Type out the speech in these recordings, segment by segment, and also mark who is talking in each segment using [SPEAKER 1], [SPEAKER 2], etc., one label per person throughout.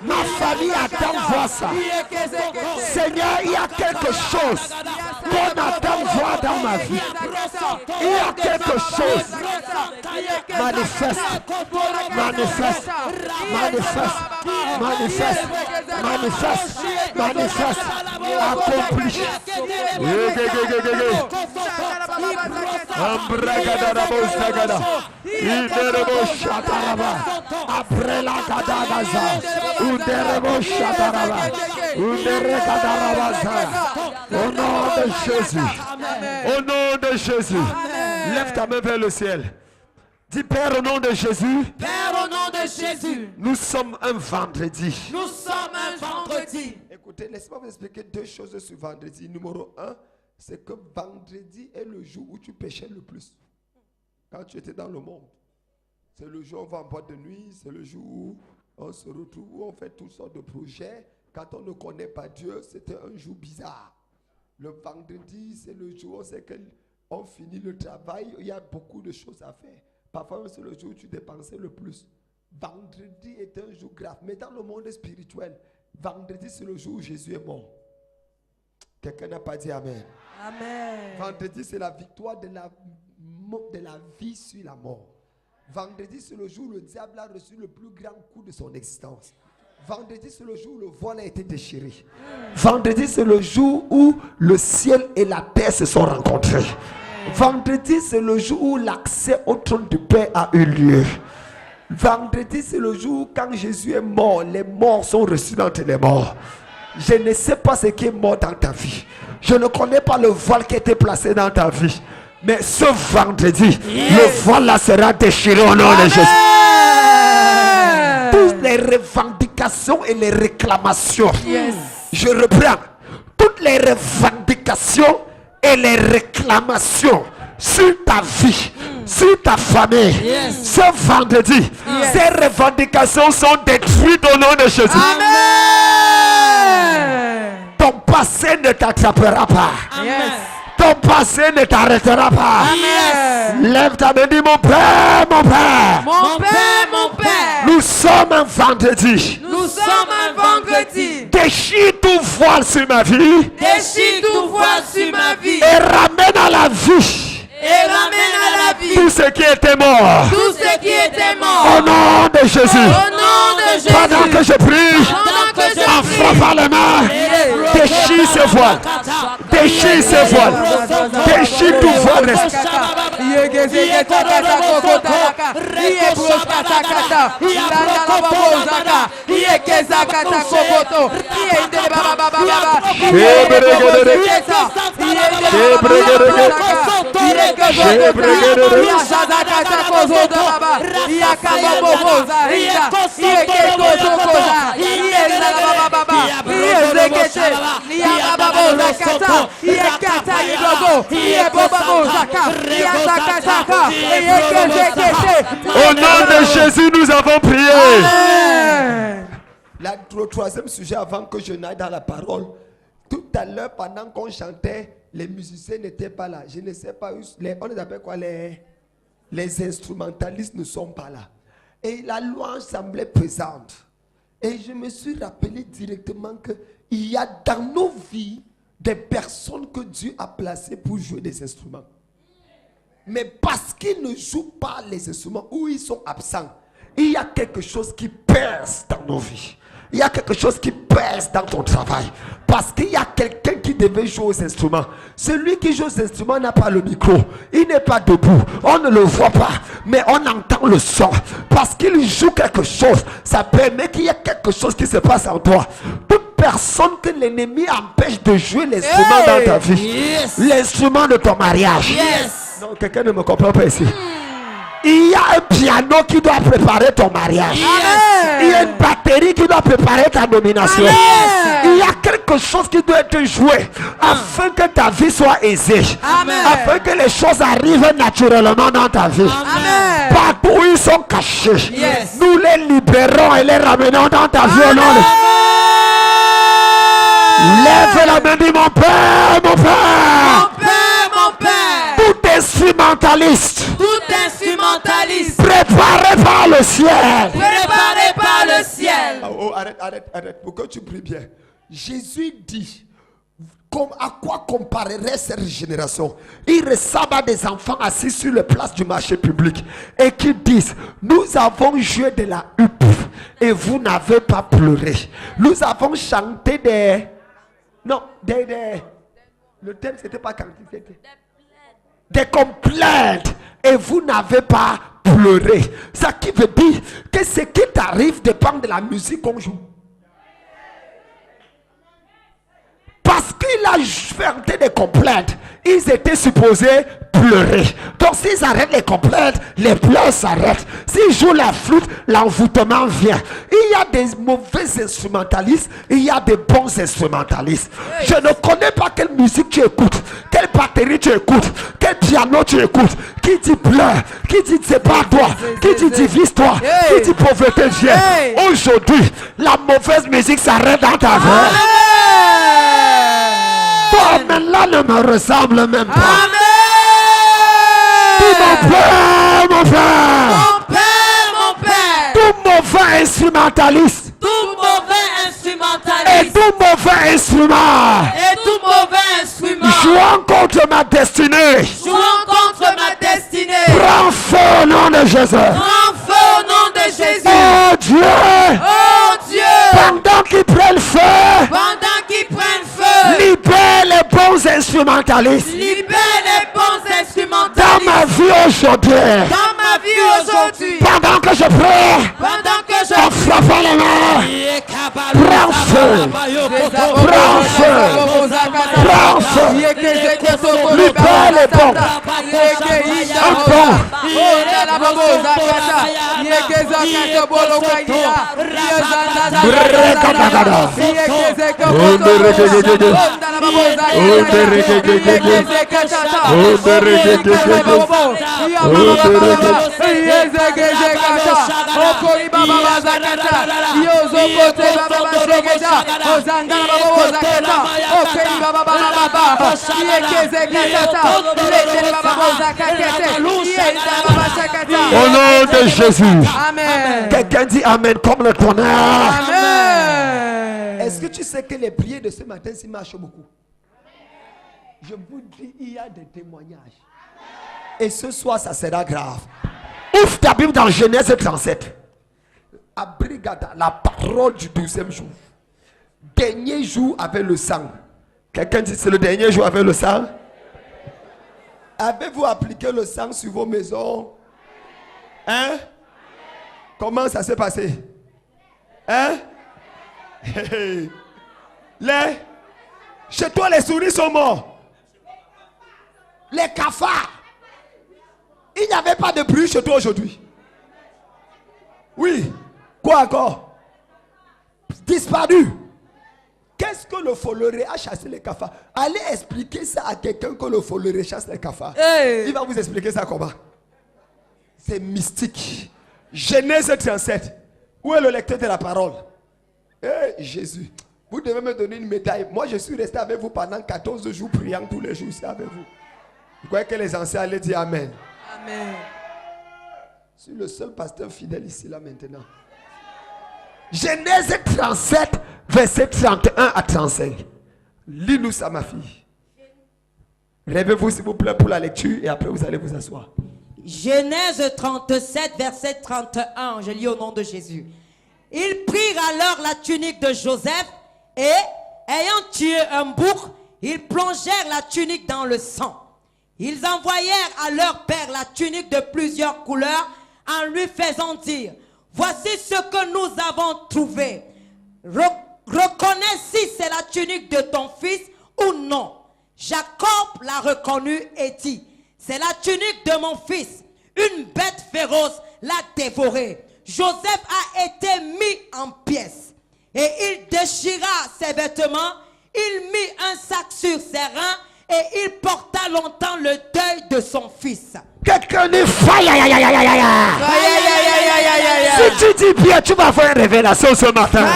[SPEAKER 1] Ma famille attend voir ça. Seigneur, il y a quelque chose qu'on attend voir dans ma vie. Il y a quelque chose. Manifeste, manifeste, manifeste, manifeste, manifeste, manifeste, accompli. Après la Kadagaza, au nom de Jésus, au nom de Jésus, lève ta main vers le ciel. Dis Père au nom de Jésus.
[SPEAKER 2] Père au nom de Jésus.
[SPEAKER 1] Nous sommes un vendredi.
[SPEAKER 2] Nous sommes un vendredi.
[SPEAKER 1] Écoutez, laissez-moi vous expliquer deux choses sur vendredi. Numéro 1, c'est que vendredi est le jour où tu péchais le plus. Quand tu étais dans le monde. C'est le jour où on va en boîte de nuit. C'est le jour où on se retrouve, où on fait toutes sortes de projets. Quand on ne connaît pas Dieu, c'était un jour bizarre. Le vendredi, c'est le jour où on sait qu'on finit le travail. Il y a beaucoup de choses à faire. Parfois, c'est le jour où tu dépensais le plus. Vendredi est un jour grave. Mais dans le monde spirituel, vendredi, c'est le jour où Jésus est mort. Quelqu'un n'a pas dit Amen.
[SPEAKER 2] Amen.
[SPEAKER 1] Vendredi, c'est la victoire de la vie sur la mort. Vendredi, c'est le jour où le diable a reçu le plus grand coup de son existence. Vendredi, c'est le jour où le voile a été déchiré. Vendredi, c'est le jour où le ciel et la terre se sont rencontrés. Vendredi, c'est le jour où l'accès au trône du Père a eu lieu. Vendredi, c'est le jour où quand Jésus est mort, les morts sont reçus d'entre les morts. Je ne sais pas ce qui est mort dans ta vie. Je ne connais pas le voile qui a été placé dans ta vie. Mais ce vendredi, le voile là sera déchiré au nom de Jésus. Toutes les revendications et les réclamations. Je reprends. Toutes les revendications et les réclamations sur ta vie, sur ta famille, ce vendredi, ces revendications sont détruites au nom de Jésus.
[SPEAKER 2] Amen.
[SPEAKER 1] Ton passé ne t'attrapera pas.
[SPEAKER 2] Amen.
[SPEAKER 1] Ton passé ne t'arrêtera pas.
[SPEAKER 2] Amen.
[SPEAKER 1] Lève ta main, dis mon Père, mon Père.
[SPEAKER 2] Mon Père, mon Père.
[SPEAKER 1] Nous sommes un vendredi.
[SPEAKER 2] Nous sommes un vendredi.
[SPEAKER 1] Déchire tout voile sur ma vie.
[SPEAKER 2] Déchire tout voile sur ma vie.
[SPEAKER 1] Et ramène à la vie.
[SPEAKER 2] Et ramène à la vie
[SPEAKER 1] tout ce qui était mort.
[SPEAKER 2] Tout ce qui était mort.
[SPEAKER 1] Au nom de Jésus.
[SPEAKER 2] Au nom de Jésus.
[SPEAKER 1] Pendant que je prie. En frappant les mains. Déchire ce voile. Déchire ce voile. Déchire tout voile. Au nom de Jésus, nous avons prié. Le troisième sujet, avant que je n'aille dans la parole, tout à l'heure, pendant qu'on chantait, les musiciens n'étaient pas là. Je ne sais pas, on les appelle quoi, les instrumentalistes ne sont pas là. Et la louange semblait présente. Et je me suis rappelé directement qu'il y a dans nos vies des personnes que Dieu a placées pour jouer des instruments. Mais parce qu'ils ne jouent pas les instruments ou ils sont absents, il y a quelque chose qui pèse dans nos vies. Il y a quelque chose qui pèse dans ton travail. Parce qu'il y a quelqu'un qui devait jouer aux instruments. Celui qui joue aux instruments n'a pas le micro. Il n'est pas debout. On ne le voit pas. Mais on entend le son. Parce qu'il joue quelque chose. Ça permet qu'il y ait quelque chose qui se passe en toi. Toute personne que l'ennemi empêche de jouer l'instrument dans ta vie. L'instrument de ton mariage. Non, quelqu'un ne me comprend pas ici. Il y a un piano qui doit préparer ton mariage. Il y a une batterie qui doit préparer ta nomination. Il y a quelque chose qui doit être joué afin que ta vie soit aisée. Afin que les choses arrivent naturellement dans ta vie. Partout où ils sont cachés, nous les libérons et les ramenons dans ta vie au nom de... Lève la main, dis mon Père, mon Père.
[SPEAKER 2] Mon Père, mon Père.
[SPEAKER 1] Tout
[SPEAKER 3] instrumentaliste
[SPEAKER 2] Tout instrumentaliste
[SPEAKER 3] préparé par le ciel.
[SPEAKER 2] préparé par le ciel.
[SPEAKER 1] Oh, arrête. Pour que tu pries bien. Jésus dit, à quoi comparerait cette génération? Il ressemble à des enfants assis sur les places du marché public et qui disent, nous avons joué de la huppe et vous n'avez pas pleuré. Nous avons chanté des... Non, le thème c'était pas quand c'était. Des complaintes et vous n'avez pas pleuré. Ça qui veut dire que ce qui t'arrive dépend de la musique qu'on joue. Parce qu'il a chanté des complaintes, ils étaient supposés pleurer. Donc s'ils arrêtent les complaintes, les pleurs s'arrêtent. S'ils jouent la flûte, l'envoûtement vient. Il y a des mauvais instrumentalistes, il y a des bons instrumentalistes. Je ne connais pas quelle musique tu écoutes, quelle batterie tu écoutes, quel piano tu écoutes. Qui dit pleure, qui dit c'est pas toi, qui dit divise-toi, qui dit pauvreté vient. Aujourd'hui, la mauvaise musique s'arrête dans ta vie. Ton amen-là ne me ressemble même pas.
[SPEAKER 2] Amen.
[SPEAKER 3] Tout mon père.
[SPEAKER 2] Mon père.
[SPEAKER 3] Tout mauvais instrumentaliste.
[SPEAKER 2] Tout mauvais
[SPEAKER 3] Et
[SPEAKER 2] instrumentaliste.
[SPEAKER 3] tout mauvais instrument.
[SPEAKER 2] Et tout mauvais instrument.
[SPEAKER 3] Jouant contre ma destinée.
[SPEAKER 2] Jouant contre ma destinée.
[SPEAKER 3] Prends feu au nom de Jésus.
[SPEAKER 2] Prends feu au nom de Jésus.
[SPEAKER 3] Oh Dieu.
[SPEAKER 2] Oh Dieu.
[SPEAKER 3] Pendant qu'ils prennent feu.
[SPEAKER 2] Pendant qu'ils prennent feu.
[SPEAKER 3] Libère les bons instrumentalistes.
[SPEAKER 2] Libère les bons
[SPEAKER 3] Dans
[SPEAKER 2] instrumentalistes.
[SPEAKER 3] ma vie aujourd'hui.
[SPEAKER 2] Dans ma vie aujourd'hui.
[SPEAKER 3] Pendant que je prie.
[SPEAKER 2] Pendant que je
[SPEAKER 3] En frappant les mains. Prends feu. Prends feu. Prends feu. Libère les bons. Un bon. Au nom de Jésus.
[SPEAKER 2] Amen.
[SPEAKER 3] Quelqu'un dit Amen comme le tonnerre.
[SPEAKER 2] Amen.
[SPEAKER 1] Est-ce que tu sais que les prières de ce matin s'y marchent beaucoup? Je vous dis, il y a des témoignages. Et ce soir, ça sera grave.
[SPEAKER 3] Ouvre ta Bible dans Genèse 37.
[SPEAKER 1] Abrigada, la parole du 12e jour. Dernier jour avec le sang.
[SPEAKER 3] Quelqu'un dit c'est le dernier jour avec le sang.
[SPEAKER 1] Avez-vous appliqué le sang sur vos maisons? Hein? Comment ça s'est passé? Hein? Chez toi, les souris sont morts. Les cafards. Il n'y avait pas de bruit chez toi aujourd'hui. Oui. Quoi encore? Disparu. Qu'est-ce que le folleré a chassé les cafards? Allez expliquer ça à quelqu'un que le folleré chasse les cafards.
[SPEAKER 2] Hey.
[SPEAKER 1] Il va vous expliquer ça comment? C'est mystique. Genèse 37. Où est le lecteur de la parole? Jésus. Vous devez me donner une médaille. Moi, je suis resté avec vous pendant 14 jours, priant tous les jours ici avec vous. Vous croyez que les anciens allaient dire Amen?
[SPEAKER 2] Amen.
[SPEAKER 1] Je suis le seul pasteur fidèle ici, là, maintenant.
[SPEAKER 3] Genèse 37, verset 31 à 35.
[SPEAKER 1] Lis-nous ça, ma fille. Rêvez-vous, s'il vous plaît, pour la lecture et après, vous allez vous asseoir.
[SPEAKER 4] Genèse 37, verset 31, je lis au nom de Jésus. Ils prirent alors la tunique de Joseph et, ayant tué un bouc, ils plongèrent la tunique dans le sang. Ils envoyèrent à leur père la tunique de plusieurs couleurs en lui faisant dire, voici ce que nous avons trouvé. Reconnais si c'est la tunique de ton fils ou non. Jacob l'a reconnue et dit, c'est la tunique de mon fils. Une bête féroce l'a dévoré. Joseph a été mis en pièces. Et il déchira ses vêtements. Il mit un sac sur ses reins. Et il porta longtemps le deuil de son fils.
[SPEAKER 3] Quelqu'un dit faille. Si tu dis bien, tu vas avoir une révélation ce matin.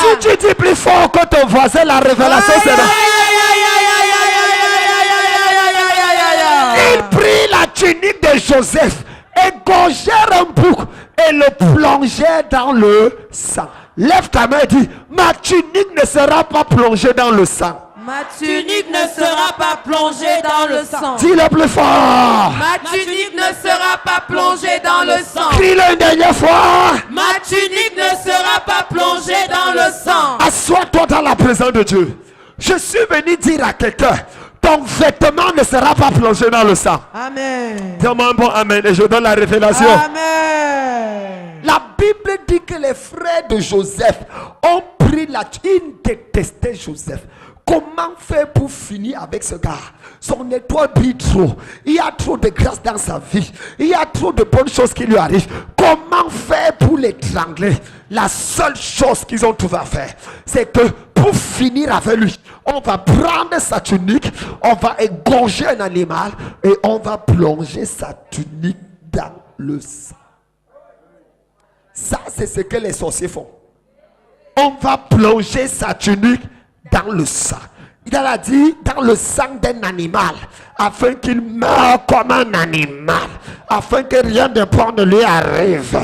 [SPEAKER 3] Si tu dis plus fort que ton voisin, la révélation sera. tunique de Joseph, égorgèrent un bouc et le plongèrent dans le sang. Lève ta main et dis, ma tunique ne sera pas plongée dans le sang.
[SPEAKER 2] Ma tunique ne sera pas plongée dans le sang.
[SPEAKER 3] Dis-le plus fort.
[SPEAKER 2] Ma tunique ne sera pas plongée dans le sang.
[SPEAKER 3] Crie-le une dernière fois.
[SPEAKER 2] Ma tunique ne sera pas plongée dans le sang.
[SPEAKER 3] Assois-toi dans la présence de Dieu. Je suis venu dire à quelqu'un, ton vêtement ne sera pas plongé dans le sang.
[SPEAKER 2] Amen.
[SPEAKER 3] Dis-moi un bon amen et je donne la révélation.
[SPEAKER 2] Amen.
[SPEAKER 1] La Bible dit que les frères de Joseph ont pris la... Ils détestaient Joseph. Comment faire pour finir avec ce gars? Son étoile brille trop. Il y a trop de grâce dans sa vie. Il y a trop de bonnes choses qui lui arrivent. Comment faire pour l'étrangler? La seule chose qu'ils ont trouvé à faire, c'est que pour finir avec lui, on va prendre sa tunique, on va égorger un animal et on va plonger sa tunique dans le sang. Ça, c'est ce que les sorciers font. On va plonger sa tunique dans le sang. Il a dit dans le sang d'un animal, afin qu'il meure comme un animal, afin que rien de bon ne lui arrive.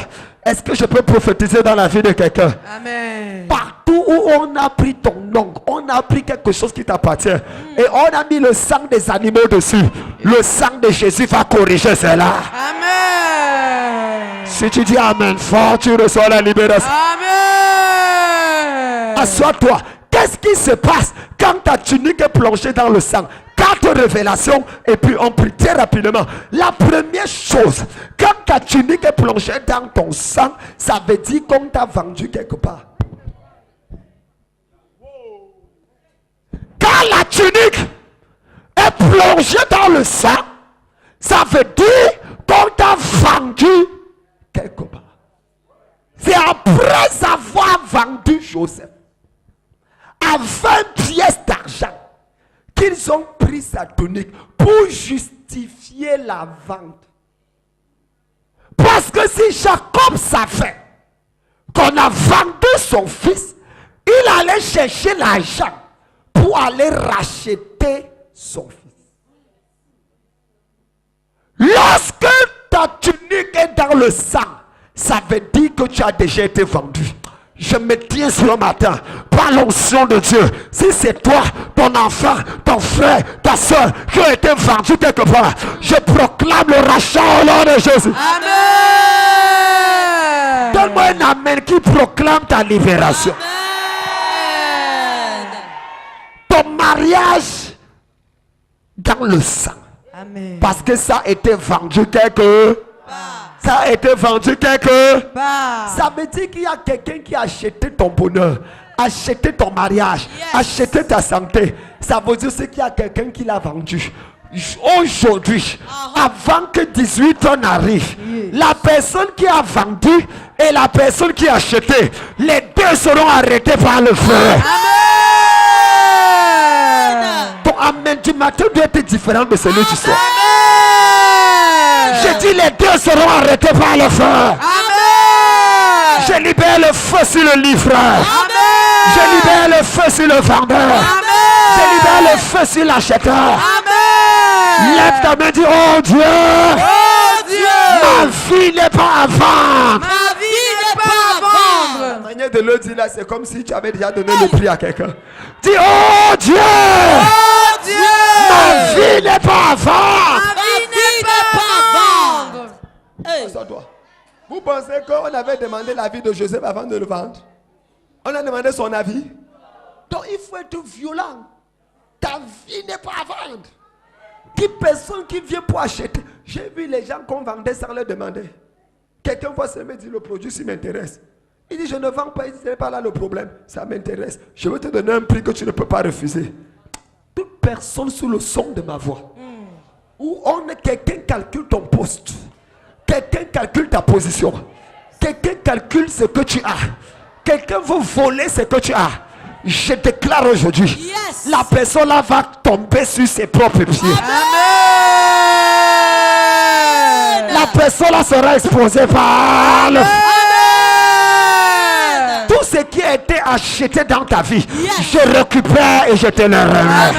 [SPEAKER 1] Est-ce que je peux prophétiser dans la vie de quelqu'un?
[SPEAKER 2] Amen.
[SPEAKER 1] Partout où on a pris ton nom, on a pris quelque chose qui t'appartient et on a mis le sang des animaux dessus. Le sang de Jésus va corriger cela.
[SPEAKER 2] Amen.
[SPEAKER 3] Si tu dis amen fort, tu reçois la libération.
[SPEAKER 2] Amen.
[SPEAKER 1] Assois-toi. Qu'est-ce qui se passe quand ta tunique est plongée dans le sang? 4 révélations et puis on prie très rapidement. La première chose, quand ta tunique est plongée dans ton sang, ça veut dire qu'on t'a vendu quelque part.
[SPEAKER 3] Quand la tunique est plongée dans le sang, ça veut dire qu'on t'a vendu
[SPEAKER 1] Quelque part. C'est après avoir vendu Joseph à 20 pièces d'argent qu'ils ont pris sa tunique pour justifier la vente. Parce que si Jacob savait qu'on a vendu son fils, il allait chercher l'argent pour aller racheter son fils. Lorsque ta tunique est dans le sang, ça veut dire que tu as déjà été vendu. Je me tiens ce matin par l'onction de Dieu. Si c'est toi, ton enfant, ton frère, ta soeur qui ont été vendus quelque part, je proclame le rachat au nom de Jésus.
[SPEAKER 2] Amen.
[SPEAKER 1] Donne-moi un amen qui proclame ta libération. Ton mariage dans le sang.
[SPEAKER 2] Amen.
[SPEAKER 1] Parce que ça a été vendu quelque part. Ça a été vendu quelque part. Ça veut dire qu'il y a quelqu'un qui a acheté ton bonheur, acheté ton mariage, acheté ta santé. Ça veut dire qu'il y a quelqu'un qui l'a vendu. Aujourd'hui, avant que 18 ans n'arrive, la personne qui a vendu et la personne qui a acheté, les deux seront arrêtés par le feu.
[SPEAKER 2] Amen.
[SPEAKER 1] Ton amen du matin doit être différent de celui du soir.
[SPEAKER 2] Amen.
[SPEAKER 1] Je dis les deux seront arrêtés par le feu.
[SPEAKER 2] Amen.
[SPEAKER 1] Je libère le feu sur le livreur.
[SPEAKER 2] Amen.
[SPEAKER 1] Je libère le feu sur le vendeur.
[SPEAKER 2] Amen.
[SPEAKER 1] Je libère le feu sur l'acheteur.
[SPEAKER 2] Amen.
[SPEAKER 1] Lève ta main et dis, oh Dieu,
[SPEAKER 2] Oh Dieu,
[SPEAKER 1] ma vie n'est pas à vendre.
[SPEAKER 2] ma vie n'est pas à vendre.
[SPEAKER 1] La manière de le dire là, c'est comme si tu avais déjà donné le prix à quelqu'un. Dis, oh Dieu,
[SPEAKER 2] Oh Dieu,
[SPEAKER 1] ma vie n'est pas à vendre.
[SPEAKER 2] ma vie n'est pas à vendre.
[SPEAKER 1] Assois-toi. Vous pensez qu'on avait demandé l'avis de Joseph avant de le vendre? On a demandé son avis. Donc il faut être violent. Ta vie n'est pas à vendre. Qui personne qui vient pour acheter. J'ai vu les gens qu'on vendait sans leur demander. Quelqu'un va se me dire le produit s'il m'intéresse. Il dit je ne vends pas, il dit ce n'est pas là le problème. Ça m'intéresse. Je vais te donner un prix que tu ne peux pas refuser. Toute personne sous le son de ma voix. Où quelqu'un calcule ton poste. Quelqu'un calcule ta position. Quelqu'un calcule ce que tu as. Quelqu'un veut voler ce que tu as. Je déclare aujourd'hui, la personne là va tomber sur ses propres pieds.
[SPEAKER 2] Amen.
[SPEAKER 1] La personne là sera exposée par le... Tout ce qui a été acheté dans ta vie, je récupère et je te le remets.
[SPEAKER 2] Amen.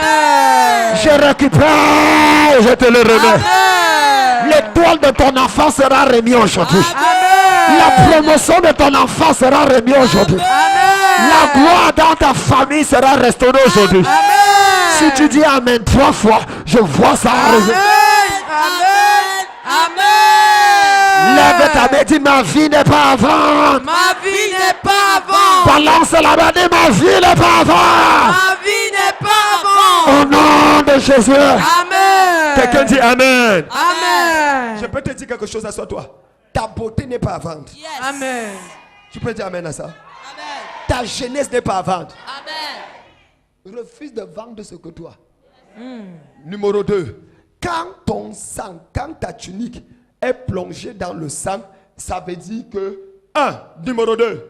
[SPEAKER 1] Je récupère et je te le remets.
[SPEAKER 2] Amen.
[SPEAKER 3] L'étoile de ton enfant sera remise aujourd'hui.
[SPEAKER 2] Amen.
[SPEAKER 3] La promotion de ton enfant sera remise aujourd'hui.
[SPEAKER 2] Amen.
[SPEAKER 3] La gloire dans ta famille sera restaurée aujourd'hui.
[SPEAKER 2] Amen.
[SPEAKER 3] Si tu dis Amen 3 fois, je vois ça arriver.
[SPEAKER 2] Amen. Amen.
[SPEAKER 3] Lève ta main, dis ma vie n'est pas avant.
[SPEAKER 2] Ma vie n'est pas avant.
[SPEAKER 3] Balance la main, dis ma vie n'est pas avant.
[SPEAKER 2] Ma vie n'est pas avant.
[SPEAKER 3] Au nom de Jésus.
[SPEAKER 2] Amen.
[SPEAKER 3] Quelqu'un dit Amen.
[SPEAKER 2] Amen.
[SPEAKER 1] Je peux te dire quelque chose, assois-toi. Ta beauté n'est pas à vendre.
[SPEAKER 4] Yes.
[SPEAKER 2] Amen.
[SPEAKER 1] Tu peux dire Amen à ça.
[SPEAKER 4] Amen.
[SPEAKER 1] Ta jeunesse n'est pas à vendre.
[SPEAKER 4] Amen.
[SPEAKER 1] Refuse de vendre ce que toi. Numéro 2. Quand ton sang, quand ta tunique est plongée dans le sang, ça veut dire que, numéro 2,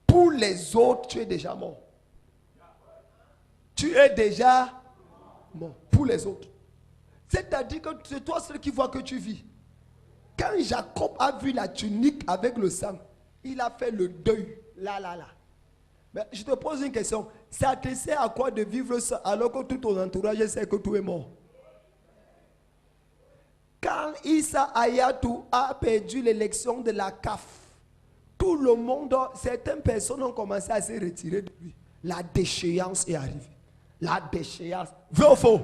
[SPEAKER 1] pour les autres, tu es déjà mort. Tu es déjà mort pour les autres. C'est-à-dire que c'est toi seul qui vois que tu vis. Quand Jacob a vu la tunique avec le sang, il a fait le deuil. Là. Mais je te pose une question. Ça te sert à quoi de vivre ça alors que tout ton entourage sait que tout est mort? Quand Issa Hayatou a perdu l'élection de la CAF, tout le monde, certaines personnes ont commencé à se retirer de lui. La déchéance est arrivée. La déchéance. Vrai ou faux?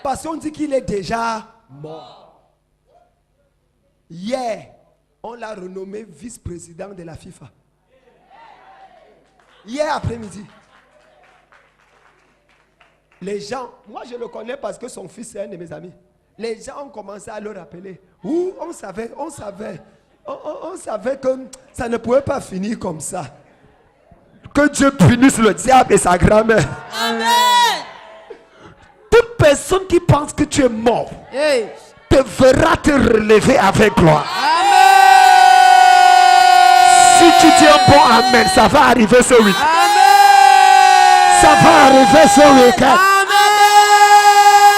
[SPEAKER 1] Parce qu'on dit qu'il est déjà mort. Hier, on l'a renommé vice-président de la FIFA. Hier après-midi. Les gens, moi je le connais parce que son fils est un de mes amis. Les gens ont commencé à le rappeler. On savait que ça ne pouvait pas finir comme ça. Que Dieu punisse le diable et sa grand-mère.
[SPEAKER 4] Amen.
[SPEAKER 3] Toute personne qui pense que tu es mort
[SPEAKER 2] Hey.
[SPEAKER 3] te verra te relever avec gloire.
[SPEAKER 2] Amen.
[SPEAKER 3] Si tu dis un bon Amen, ça va arriver ce week-end.
[SPEAKER 2] Amen.
[SPEAKER 3] Ça va arriver ce week-end.
[SPEAKER 2] Amen.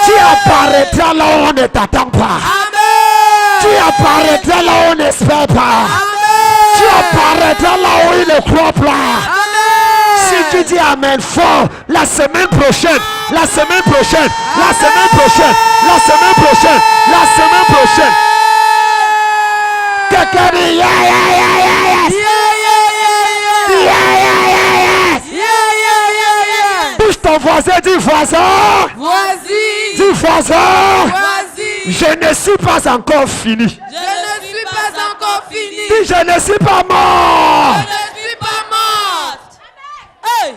[SPEAKER 3] Tu apparaîtras là où on ne t'attend pas.
[SPEAKER 2] Amen.
[SPEAKER 3] Tu apparaîtras là où on n'espère pas.
[SPEAKER 2] Amen.
[SPEAKER 3] Tu apparaîtras là où il ne croit pas.
[SPEAKER 2] Amen.
[SPEAKER 3] Si tu dis Amen fort, la semaine prochaine, la semaine prochaine, la semaine prochaine, la semaine prochaine, la semaine prochaine. Quelqu'un dit yeah, yeah, yeah, yeah, yes.
[SPEAKER 2] Yeah, yeah, yeah, yeah.
[SPEAKER 3] Yeah, yeah, yeah, yes.
[SPEAKER 2] Yeah, yeah, yeah, yeah.
[SPEAKER 3] Touche ton voisin, dis voisin.
[SPEAKER 2] Voici.
[SPEAKER 3] Dis voisin.
[SPEAKER 2] Voici.
[SPEAKER 3] Je ne suis pas encore fini.
[SPEAKER 2] Je ne suis pas encore fini.
[SPEAKER 3] Dis je ne suis pas mort.
[SPEAKER 2] Je ne suis pas morte.
[SPEAKER 4] Hey.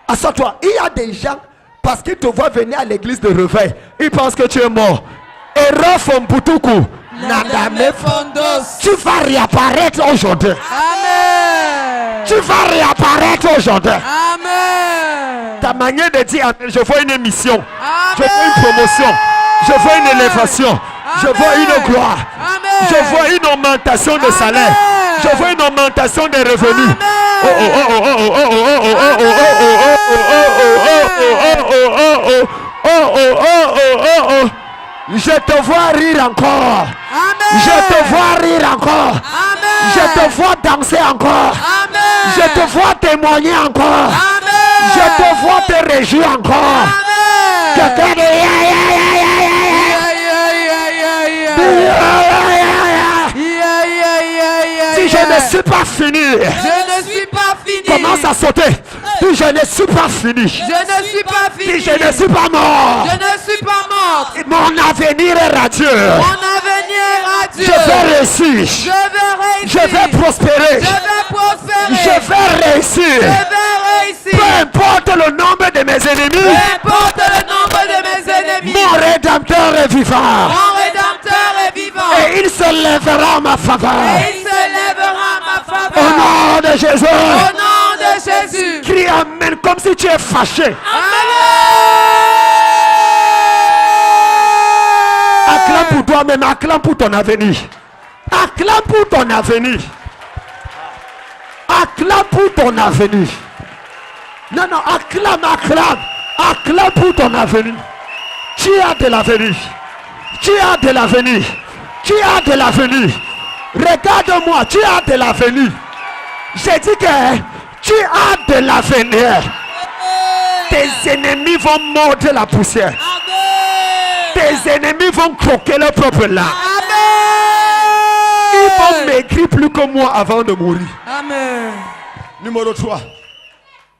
[SPEAKER 3] Assois-toi. Il y a des gens, parce qu'ils te voient venir à l'église de réveil, ils pensent que tu es mort. Erreur Fomputuku. Nadame.
[SPEAKER 2] Fondos.
[SPEAKER 3] Tu vas réapparaître aujourd'hui.
[SPEAKER 2] Amen.
[SPEAKER 3] Tu vas réapparaître aujourd'hui.
[SPEAKER 2] Amen.
[SPEAKER 3] Ta manière de dire Amen, je vois une émission.
[SPEAKER 2] Amen.
[SPEAKER 3] Je vois une promotion. Je vois une élévation. Je vois une gloire.
[SPEAKER 2] Amen.
[SPEAKER 3] Je vois une augmentation de salaire. Je vois une augmentation des revenus. Je te vois rire encore.
[SPEAKER 2] Amen.
[SPEAKER 3] Je te vois rire encore.
[SPEAKER 2] Amen.
[SPEAKER 3] Je te vois danser encore.
[SPEAKER 2] Amen.
[SPEAKER 3] Je te vois témoigner encore.
[SPEAKER 2] Amen.
[SPEAKER 3] Je te vois te réjouir encore.
[SPEAKER 2] Amen.
[SPEAKER 3] Quelqu'un dit yeah, yeah, yeah, yeah, yeah. Si je ne suis pas fini,
[SPEAKER 2] Je ne suis pas fini.
[SPEAKER 3] commence à sauter. Dis je ne suis pas fini.
[SPEAKER 2] Je ne suis pas fini.
[SPEAKER 3] Dis je ne suis pas mort.
[SPEAKER 2] Je ne suis pas morte.
[SPEAKER 3] Mon avenir est radieux.
[SPEAKER 2] Mon avenir est radieux.
[SPEAKER 3] Je vais réussir.
[SPEAKER 2] Je vais réussir.
[SPEAKER 3] Je vais prospérer.
[SPEAKER 2] Je vais prospérer.
[SPEAKER 3] Je vais réussir.
[SPEAKER 2] Je vais réussir.
[SPEAKER 3] Peu importe le nombre de mes ennemis,
[SPEAKER 2] Peu importe le nombre de mes ennemis.
[SPEAKER 3] mon rédempteur est vivant.
[SPEAKER 2] Mon rédempteur est vivant.
[SPEAKER 3] Et il se lèvera en ma faveur.
[SPEAKER 2] Et il se lèvera en ma faveur.
[SPEAKER 3] Au nom de Jésus.
[SPEAKER 2] Au nom de Jésus.
[SPEAKER 3] Crie Amen comme si tu es fâché. Acclame pour toi-même, acclame pour ton avenir. Acclame pour ton avenir. Acclame pour ton avenir. Non, non, acclame, acclame. Acclame pour ton avenir. Tu as de l'avenir. Tu as de l'avenir. Tu as de l'avenir. Regarde-moi, tu as de l'avenir. J'ai dit que tu as de l'avenir. Tes ennemis vont mordre la poussière.
[SPEAKER 4] Amen.
[SPEAKER 3] Tes ennemis vont croquer leur propre langue.
[SPEAKER 2] Amen.
[SPEAKER 3] Ils vont m'écrire plus que moi avant de mourir.
[SPEAKER 2] Amen.
[SPEAKER 1] Numéro 3.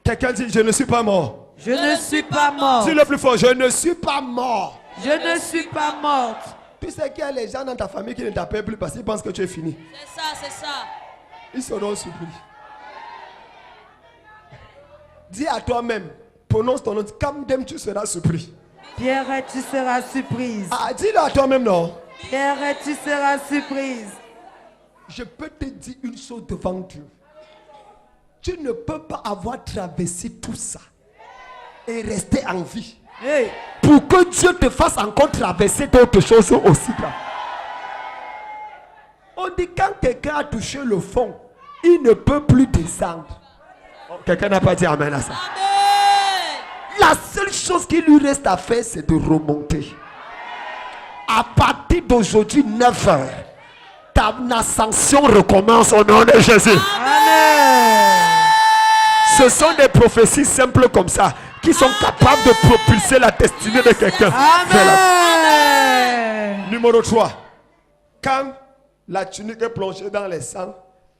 [SPEAKER 1] Quelqu'un dit, je ne suis pas mort.
[SPEAKER 2] Je ne suis pas mort.
[SPEAKER 1] Dis le plus fort, je ne suis pas mort.
[SPEAKER 2] Je ne suis pas morte.
[SPEAKER 1] Tu sais qu'il y a les gens dans ta famille qui ne t'appellent plus parce qu'ils pensent que tu es fini.
[SPEAKER 4] C'est ça, c'est ça.
[SPEAKER 1] Ils seront surpris. Dis à toi-même, prononce ton nom, Camdem, tu seras surpris.
[SPEAKER 2] Pierre, tu seras surprise.
[SPEAKER 1] Ah, dis-le à toi-même, non.
[SPEAKER 2] Pierre, tu seras surprise.
[SPEAKER 1] Je peux te dire une chose devant Dieu. Tu ne peux pas avoir traversé tout ça et rester en vie.
[SPEAKER 2] Hey.
[SPEAKER 3] Pour que Dieu te fasse encore traverser d'autres choses aussi.
[SPEAKER 1] On dit quand quelqu'un a touché le fond, il ne peut plus descendre.
[SPEAKER 3] Quelqu'un n'a pas dit amen à ça.
[SPEAKER 4] Amen.
[SPEAKER 3] La seule chose qui lui reste à faire, c'est de remonter. À partir d'aujourd'hui, 9h, ta ascension recommence au nom de Jésus.
[SPEAKER 2] Amen.
[SPEAKER 3] Ce sont des prophéties simples comme ça qui sont capables de propulser la destinée de quelqu'un.
[SPEAKER 2] Amen.
[SPEAKER 1] Numéro 3. Quand la tunique est plongée dans les sangs,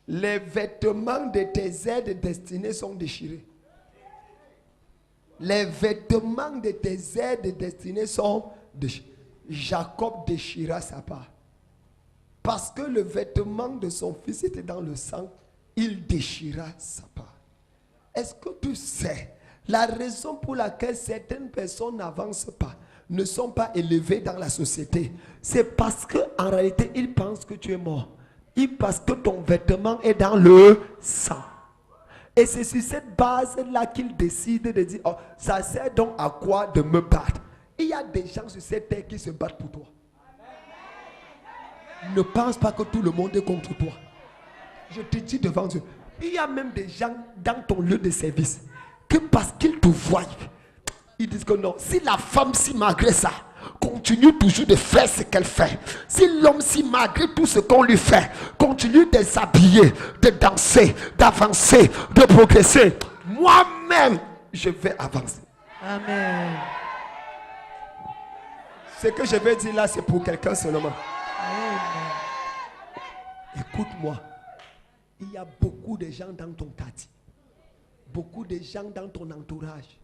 [SPEAKER 1] les vêtements de tes aides destinées sont déchirés. Les vêtements de tes aides destinées sont déchirés. Jacob déchira sa part. Parce que le vêtement de son fils était dans le sang, il déchira sa part. Est-ce que tu sais la raison pour laquelle certaines personnes n'avancent pas, ne sont pas élevées dans la société? C'est parce qu'en réalité, ils pensent que tu es mort. Parce que ton vêtement est dans le sang. Et c'est sur cette base-là qu'ils décident de dire, oh, ça sert donc à quoi de me battre? Il y a des gens sur cette terre qui se battent pour toi. Ne pense pas que tout le monde est contre toi. Je te dis devant Dieu, il y a même des gens dans ton lieu de service que parce qu'ils te voient, ils disent que non, si la femme, si malgré ça, continue toujours de faire ce qu'elle fait, si l'homme, si malgré tout ce qu'on lui fait, continue de s'habiller, de danser, d'avancer, de progresser, moi-même, je vais avancer.
[SPEAKER 2] Amen.
[SPEAKER 1] Ce que je vais dire là, c'est pour quelqu'un seulement. Écoute-moi. Il y a beaucoup de gens dans ton quartier, beaucoup de gens dans ton entourage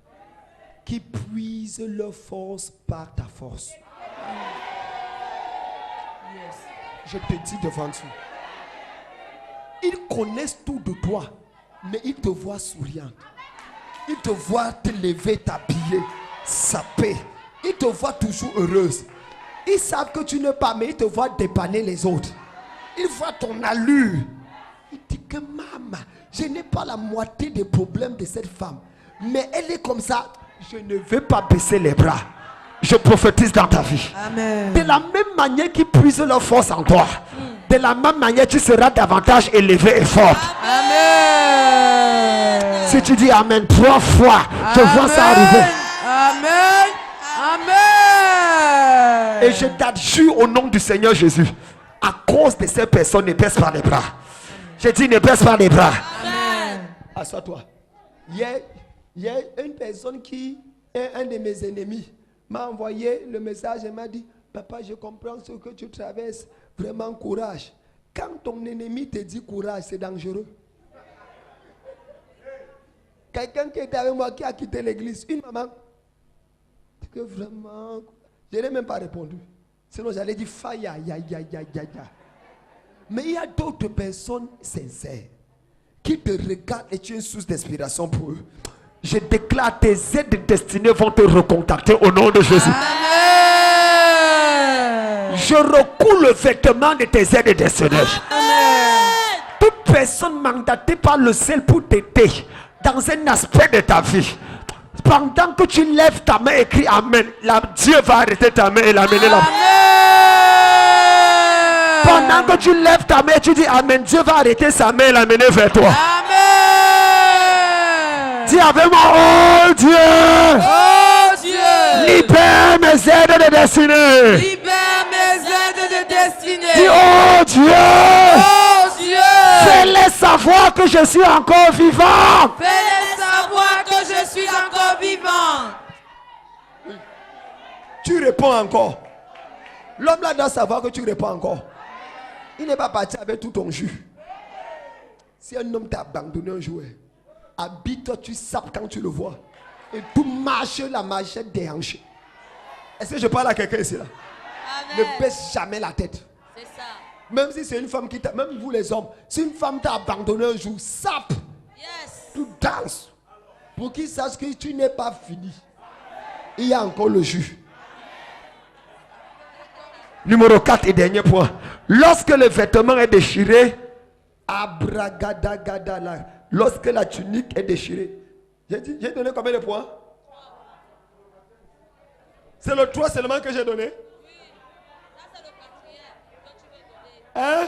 [SPEAKER 1] qui puisent leur force par ta force. Je te dis devant Dieu. Ils connaissent tout de toi, mais ils te voient souriante. Ils te voient te lever, t'habiller, saper. Ils te voient toujours heureuse. Ils savent que tu n'es pas, mais ils te voient dépanner les autres. Ils voient ton allure. Il dit que maman, je n'ai pas la moitié des problèmes de cette femme. Mais elle est comme ça. Je ne veux pas baisser les bras. Je prophétise dans ta vie.
[SPEAKER 2] Amen.
[SPEAKER 3] De la même manière qu'ils puisent leur force en toi, de la même manière tu seras davantage élevé et fort.
[SPEAKER 2] Amen.
[SPEAKER 3] Si tu dis Amen 3 fois, je vois ça arriver.
[SPEAKER 2] Amen. Amen.
[SPEAKER 3] Et je t'adjure au nom du Seigneur Jésus, à cause de ces personnes, ne baisse pas les bras. Je dis ne baisse pas les bras.
[SPEAKER 2] Amen.
[SPEAKER 1] Assois-toi. Il y a une personne qui est un de mes ennemis. M'a envoyé le message et m'a dit, papa, je comprends ce que tu traverses. Vraiment courage. Quand ton ennemi te dit courage, c'est dangereux. Quelqu'un qui était avec moi qui a quitté l'église, une maman, dit que vraiment, je n'ai même pas répondu. Sinon j'allais dire faille, aïe, aïe, aïe, aïe, aïe. Mais il y a d'autres personnes sincères qui te regardent et tu es une source d'inspiration pour eux. Je déclare, tes aides destinées vont te recontacter au nom de Jésus.
[SPEAKER 2] Amen.
[SPEAKER 3] Je recoule le vêtement de tes aides destinées.
[SPEAKER 2] Amen.
[SPEAKER 3] Toute personne mandatée par le ciel pour t'aider dans un aspect de ta vie, pendant que tu lèves ta main et cries Amen, Dieu va arrêter ta main et l'amener là-bas. Pendant que tu lèves ta main et tu dis Amen, Dieu va arrêter sa main et l'amener vers toi.
[SPEAKER 2] Amen.
[SPEAKER 3] Dis avec moi, oh Dieu,
[SPEAKER 2] Oh Dieu,
[SPEAKER 3] libère mes aides de destinée.
[SPEAKER 2] libère mes aides de destinée.
[SPEAKER 3] Dis oh Dieu,
[SPEAKER 2] Oh Dieu,
[SPEAKER 3] fais-les savoir que je suis encore vivant.
[SPEAKER 2] fais-les savoir que je suis encore vivant.
[SPEAKER 1] Tu réponds encore. L'homme là doit savoir que tu réponds encore. Il n'est pas parti avec tout ton jus. Si un homme t'a abandonné un jour, habite-toi, tu sapes quand tu le vois. Et tout marche, la machette déhanchée. Est-ce que je parle à quelqu'un ici là?
[SPEAKER 4] Amen.
[SPEAKER 1] Ne baisse jamais la tête.
[SPEAKER 4] C'est ça.
[SPEAKER 1] Même si c'est une femme qui t'a, même vous les hommes, si une femme t'a abandonné un jour, sape,
[SPEAKER 4] Yes.
[SPEAKER 1] tu danses. Pour qu'ils sachent que tu n'es pas fini. Il y a encore le jus. Numéro 4 et dernier point. Lorsque le vêtement est déchiré, abragadagada là. Lorsque la tunique est déchirée. J'ai donné combien de points? C'est le 3 seulement que j'ai donné. Hein?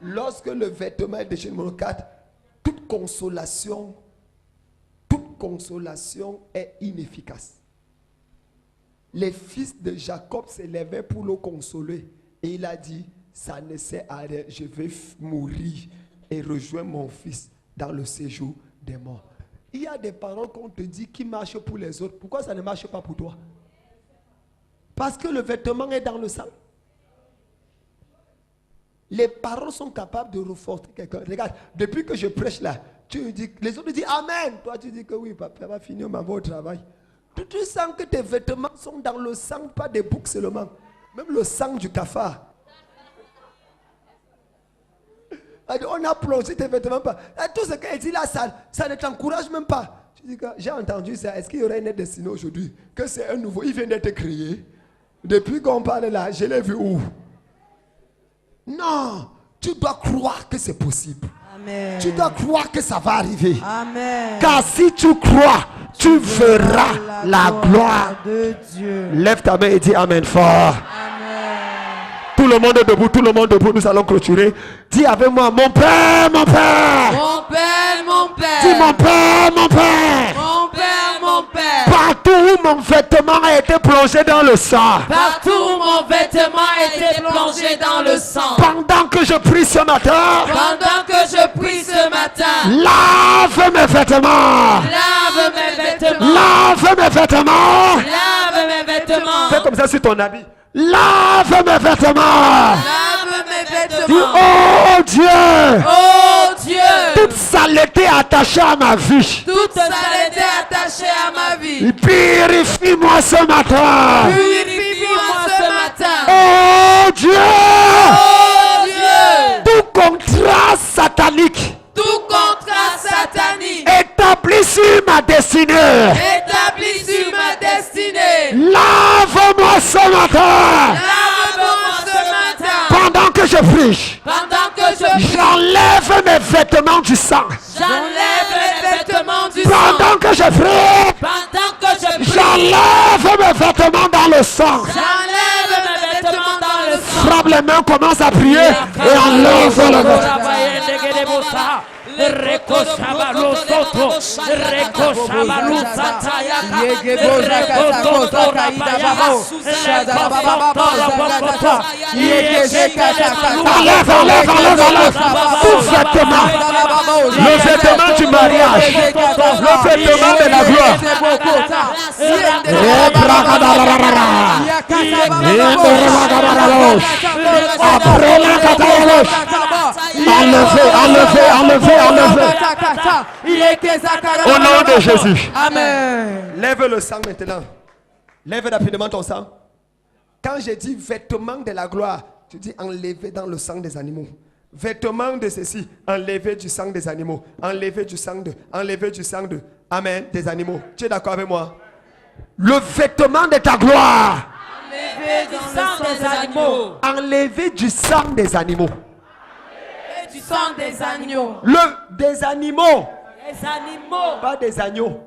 [SPEAKER 1] Lorsque le vêtement est déchiré, numéro 4, toute consolation est inefficace. Les fils de Jacob s'élevaient pour le consoler. Et il a dit, ça ne sert à rien, je vais mourir et rejoindre mon fils dans le séjour des morts. Il y a des paroles qu'on te dit qui marchent pour les autres. Pourquoi ça ne marche pas pour toi? Parce que le vêtement est dans le sang. Les paroles sont capables de renforcer quelqu'un. Regarde, depuis que je prêche là, tu dis, les autres disent Amen. Toi, tu dis que oui, papa va finir, on va au travail. Tu sens que tes vêtements sont dans le sang, pas des boucs seulement. Même le sang du cafard. On a plongé tes vêtements pas. Tout ce qu'elle dit là, ça ne t'encourage même pas. Tu dis que j'ai entendu ça. Est-ce qu'il y aurait une destinée aujourd'hui? Que c'est un nouveau. Il vient d'être créé. Depuis qu'on parle là, je l'ai vu où? Non. Tu dois croire que c'est possible.
[SPEAKER 4] Amen.
[SPEAKER 1] Tu dois croire que ça va arriver.
[SPEAKER 4] Amen.
[SPEAKER 1] Car si tu crois, tu verras la gloire
[SPEAKER 4] de Dieu.
[SPEAKER 1] Lève ta main et dis Amen fort.
[SPEAKER 4] Amen.
[SPEAKER 1] Tout le monde debout, tout le monde debout, nous allons clôturer. Dis avec moi, mon Père, mon Père.
[SPEAKER 4] Mon Père, mon Père.
[SPEAKER 1] Dis mon Père, mon Père.
[SPEAKER 4] Mon Père, mon Père.
[SPEAKER 1] Partout où mon vêtement a été plongé dans le sang.
[SPEAKER 4] Partout où mon vêtement a été plongé dans le sang.
[SPEAKER 1] Pendant que je prie ce matin.
[SPEAKER 4] Pendant que je prie ce matin.
[SPEAKER 1] Lave mes vêtements.
[SPEAKER 4] Lave mes vêtements.
[SPEAKER 1] Lave mes vêtements.
[SPEAKER 4] Lave mes vêtements.
[SPEAKER 1] Fais comme ça sur ton habit. Lave mes vêtements.
[SPEAKER 4] Lave mes vêtements.
[SPEAKER 1] Dis, oh Dieu.
[SPEAKER 4] Oh Dieu.
[SPEAKER 1] Toute saleté attachée à ma vie.
[SPEAKER 4] Toute saleté attachée à ma vie.
[SPEAKER 1] Purifie-moi ce matin.
[SPEAKER 4] Purifie-moi ce matin.
[SPEAKER 1] Oh Dieu.
[SPEAKER 4] Oh Dieu.
[SPEAKER 1] Tout contrat satanique.
[SPEAKER 4] Tout contrat satanique.
[SPEAKER 1] Établi sur ma destinée.
[SPEAKER 4] Établi sur ma destinée.
[SPEAKER 1] Lave-moi ce matin.
[SPEAKER 4] Lave-moi ce matin.
[SPEAKER 1] Pendant que je prie.
[SPEAKER 4] Pendant que je prie.
[SPEAKER 1] J'enlève mes vêtements du sang.
[SPEAKER 4] J'enlève les vêtements du sang.
[SPEAKER 1] Pendant que je prie.
[SPEAKER 4] Pendant que je prie.
[SPEAKER 1] J'enlève mes vêtements dans le sang.
[SPEAKER 4] J'enlève mes vêtements dans le sang.
[SPEAKER 1] Frappe les mains, commence à prier et enlève le vêtement. Enlève tout vêtement. Le vêtement du mariage, le vêtement de la gloire. Après la catalogue, enlevez. Au nom de Jésus.
[SPEAKER 4] Amen.
[SPEAKER 1] Lève le sang maintenant. Lève rapidement ton sang. Quand j'ai dit vêtements de la gloire, tu dis enlever dans le sang des animaux. Vêtements de ceci, enlever du sang des animaux. Enlever du sang de. Amen, des animaux. Tu es d'accord avec moi? Le vêtement de ta gloire.
[SPEAKER 4] Enlever du sang des animaux.
[SPEAKER 1] Enlever du sang des animaux.
[SPEAKER 4] Du sang des agneaux.
[SPEAKER 1] Des animaux.
[SPEAKER 4] Les animaux.
[SPEAKER 1] Pas des agneaux.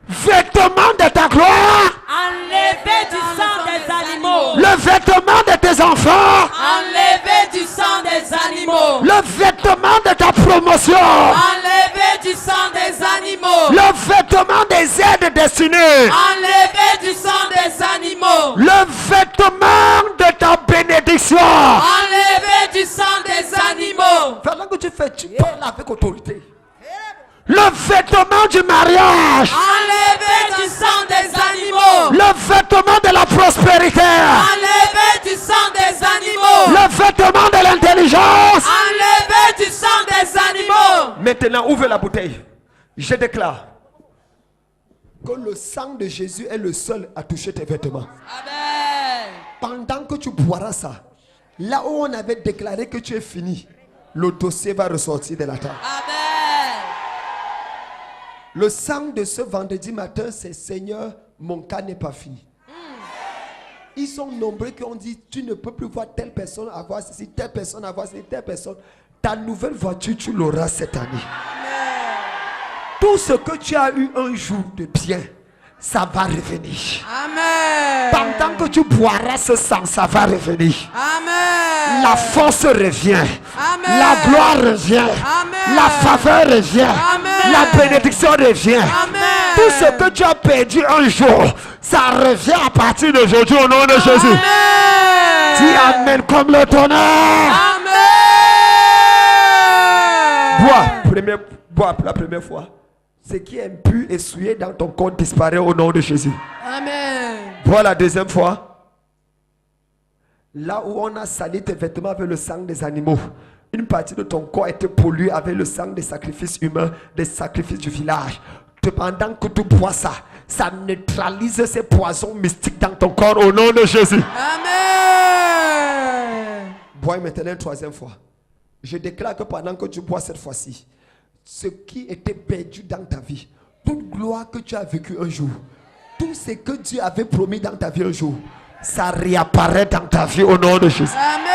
[SPEAKER 1] Vêtement de ta gloire.
[SPEAKER 4] Enlever du sang des animaux.
[SPEAKER 1] Le vêtement de tes enfants.
[SPEAKER 4] Enlever du sang des animaux.
[SPEAKER 1] Le vêtement de ta promotion.
[SPEAKER 4] Enlever du sang des animaux.
[SPEAKER 1] Le vêtement des aides destinées.
[SPEAKER 4] Enlever du sang des animaux.
[SPEAKER 1] Le vêtement de ta bénédiction.
[SPEAKER 4] Enlever du sang des animaux.
[SPEAKER 1] Pendant que tu fais, tu parles avec autorité. Le vêtement du mariage.
[SPEAKER 4] Enlever du sang des animaux.
[SPEAKER 1] Le vêtement
[SPEAKER 3] vêtement de la prospérité.
[SPEAKER 2] Enlevez du sang des animaux.
[SPEAKER 3] Le vêtement de l'intelligence.
[SPEAKER 2] Enlevez du sang des animaux.
[SPEAKER 1] Maintenant, ouvre la bouteille. Je déclare que le sang de Jésus est le seul à toucher tes vêtements.
[SPEAKER 2] Amen.
[SPEAKER 1] Pendant que tu boiras ça, là où on avait déclaré que tu es fini, le dossier va ressortir de la table.
[SPEAKER 2] Amen.
[SPEAKER 1] Le sang de ce vendredi matin, c'est Seigneur, mon cas n'est pas fini. Ils sont nombreux qui ont dit, tu ne peux plus voir telle personne avoir ceci, telle personne avoir ceci, telle personne. Ta nouvelle voiture, tu l'auras cette année. Tout ce que tu as eu un jour de bien, ça va revenir.
[SPEAKER 2] Amen.
[SPEAKER 3] Pendant que tu boiras ce sang, ça va revenir.
[SPEAKER 2] Amen.
[SPEAKER 3] La force revient.
[SPEAKER 2] Amen.
[SPEAKER 3] La gloire revient.
[SPEAKER 2] Amen.
[SPEAKER 3] La faveur revient.
[SPEAKER 2] Amen.
[SPEAKER 3] La bénédiction revient.
[SPEAKER 2] Amen.
[SPEAKER 3] Tout ce que tu as perdu un jour, ça revient à partir d'aujourd'hui au nom de Jésus.
[SPEAKER 2] Amen.
[SPEAKER 3] Dis Amen comme le tonnerre.
[SPEAKER 2] Amen.
[SPEAKER 1] Bois pour la première fois. Ce qui est impur et souillé dans ton corps disparaît au nom de Jésus.
[SPEAKER 2] Amen.
[SPEAKER 1] Bois la deuxième fois. Là où on a sali tes vêtements avec le sang des animaux, une partie de ton corps était polluée avec le sang des sacrifices humains, des sacrifices du village. Pendant que tu bois ça, ça neutralise ces poisons mystiques dans ton corps au nom de Jésus.
[SPEAKER 2] Amen.
[SPEAKER 1] Bois maintenant une troisième fois. Je déclare que pendant que tu bois cette fois-ci, ce qui était perdu dans ta vie, toute gloire que tu as vécue un jour, tout ce que Dieu avait promis dans ta vie un jour, ça réapparaît dans ta vie au nom de Jésus.
[SPEAKER 2] Amen.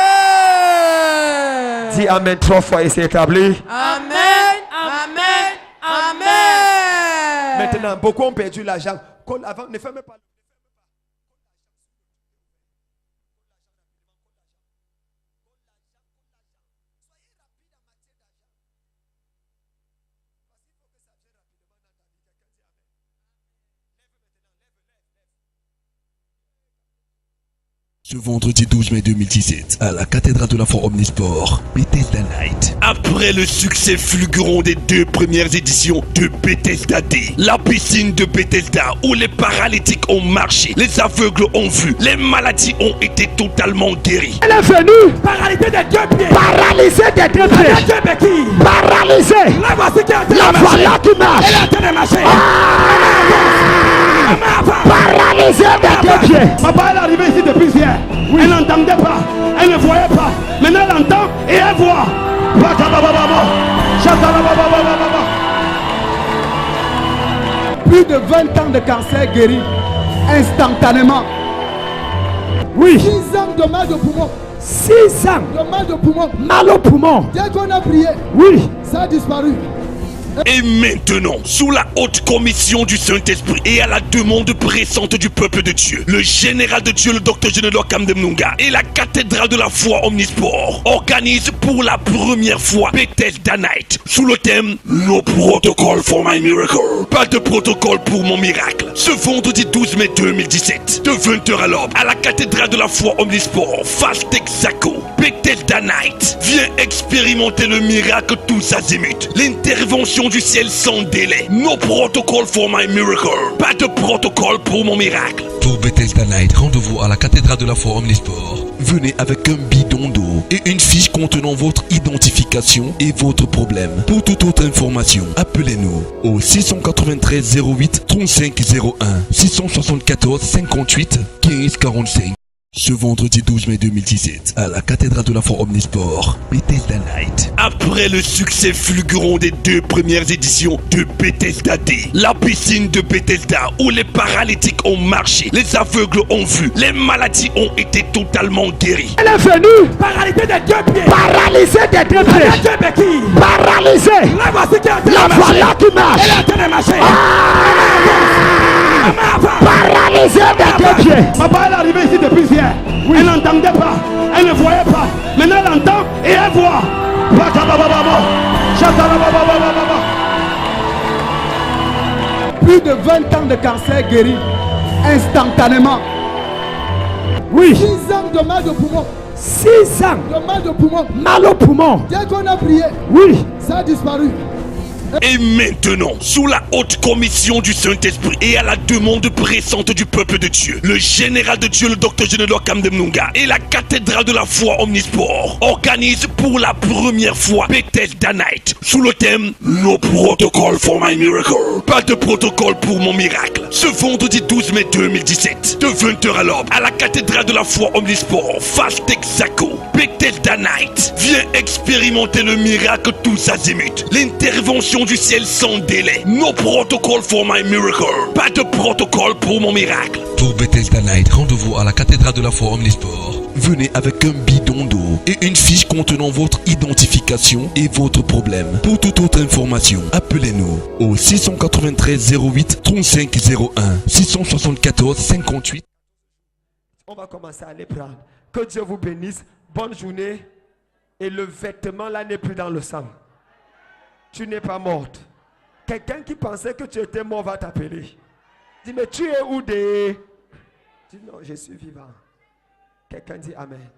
[SPEAKER 1] Dis Amen 3 fois et c'est établi.
[SPEAKER 2] Amen. Amen. Amen.
[SPEAKER 1] Maintenant, beaucoup ont perdu l'argent. Avant, ne fermez pas.
[SPEAKER 5] Ce vendredi 12 mai 2017, à la cathédrale de la foi Omnisport, Bethesda Night. Après le succès fulgurant des 2 premières éditions de Bethesda Day, la piscine de Bethesda où les paralytiques ont marché, les aveugles ont vu, les maladies ont été totalement guéries.
[SPEAKER 3] Elle est venue
[SPEAKER 6] Paralysé des 2 pieds.
[SPEAKER 3] paralysée des 2 pieds.
[SPEAKER 6] Les 2 béquilles.
[SPEAKER 3] Paralysée.
[SPEAKER 6] La voici qui est en train
[SPEAKER 3] La
[SPEAKER 6] de marcher.
[SPEAKER 3] voilà qui marche.
[SPEAKER 6] Elle est en train de marcher.
[SPEAKER 3] Paralysée des 2 pieds.
[SPEAKER 6] Papa, elle est arrivée ici depuis hier. Elle n'entendait pas. Elle ne voyait pas. Maintenant, elle entend et elle voit. Plus de 20 ans de cancer guéri instantanément.
[SPEAKER 3] Oui.
[SPEAKER 6] 6 ans de mal de poumon.
[SPEAKER 3] 6 ans.
[SPEAKER 6] De mal de poumon.
[SPEAKER 3] Mal au poumon.
[SPEAKER 6] Dès qu'on a prié,
[SPEAKER 3] Oui.
[SPEAKER 6] ça a disparu.
[SPEAKER 5] Et maintenant, sous la haute commission du Saint-Esprit et à la demande pressante du peuple de Dieu, le général de Dieu, le docteur Général Kamdemnunga et la cathédrale de la foi Omnisport organisent pour la première fois Bethesda Night sous le thème No Protocol for my miracle. Pas de protocole pour mon miracle. Ce vendredi 12 mai 2017, de 20h à l'aube, à la cathédrale de la foi Omnisport, face Texaco, Bethesda Night. Viens expérimenter le miracle tous azimuts. L'intervention du ciel sans délai. No protocol for my miracle. Pas de protocole pour mon miracle. Pour Bethesda Night, rendez-vous à la cathédrale de la foi Omnisport. Venez avec un bidon d'eau et une fiche contenant votre identification et votre problème. Pour toute autre information, appelez-nous au 693 08 35 01 674 58 15 45. Ce vendredi 12 mai 2017, à la cathédrale de la foi Omnisport, Bethesda Night. Après le succès fulgurant des 2 premières éditions de Bethesda Day, la piscine de Bethesda où les paralytiques ont marché, les aveugles ont vu, les maladies ont été totalement guéries.
[SPEAKER 3] Elle est venue
[SPEAKER 6] Paralysé des 2 pieds.
[SPEAKER 3] paralysée des 2
[SPEAKER 6] Les
[SPEAKER 3] pieds.
[SPEAKER 6] 2 béquilles.
[SPEAKER 3] Paralysée.
[SPEAKER 6] La voici qui est en train
[SPEAKER 3] La
[SPEAKER 6] de marcher.
[SPEAKER 3] voilà qui marche.
[SPEAKER 6] Elle est en train de marcher.
[SPEAKER 3] Paralysée des 2 pieds.
[SPEAKER 6] Papa, elle est arrivée ici depuis hier. Elle n'entendait pas. Elle ne voyait pas. Maintenant, elle entend et elle voit. Plus de 20 ans de cancer guéri instantanément.
[SPEAKER 3] Oui.
[SPEAKER 6] 6 ans de mal de poumon.
[SPEAKER 3] 6 ans.
[SPEAKER 6] De mal de poumon.
[SPEAKER 3] Mal au poumon.
[SPEAKER 6] Dès qu'on a prié,
[SPEAKER 3] Oui.
[SPEAKER 6] ça a disparu.
[SPEAKER 5] Et maintenant, sous la haute commission du Saint-Esprit et à la demande pressante du peuple de Dieu, le général de Dieu, le docteur Genelois Kamdem-Nunga et la cathédrale de la foi Omnisport organisent pour la première fois Bethesda Night sous le thème No Protocol for my miracle. Pas de protocole pour mon miracle. Ce vendredi 12 mai 2017, de 20h à l'aube, à la cathédrale de la foi Omnisport, face Texaco, Bethesda Night. Viens expérimenter le miracle tous azimuts. L'intervention du ciel sans délai. No protocol for my miracle. Pas de protocole pour mon miracle.
[SPEAKER 7] Pour Bethesda Night, rendez-vous à la cathédrale de la foi Omnisport. Venez avec un bidon d'eau et une fiche contenant votre identification et votre problème. Pour toute autre information, appelez-nous au 693 08 35 01 674 58.
[SPEAKER 1] On va commencer à les prendre. Que Dieu vous bénisse. Bonne journée. Et le vêtement là n'est plus dans le sang. Tu n'es pas morte. Quelqu'un qui pensait que tu étais mort va t'appeler. Dis, mais tu es où des... Dis, non, je suis vivant. Quelqu'un dit Amen.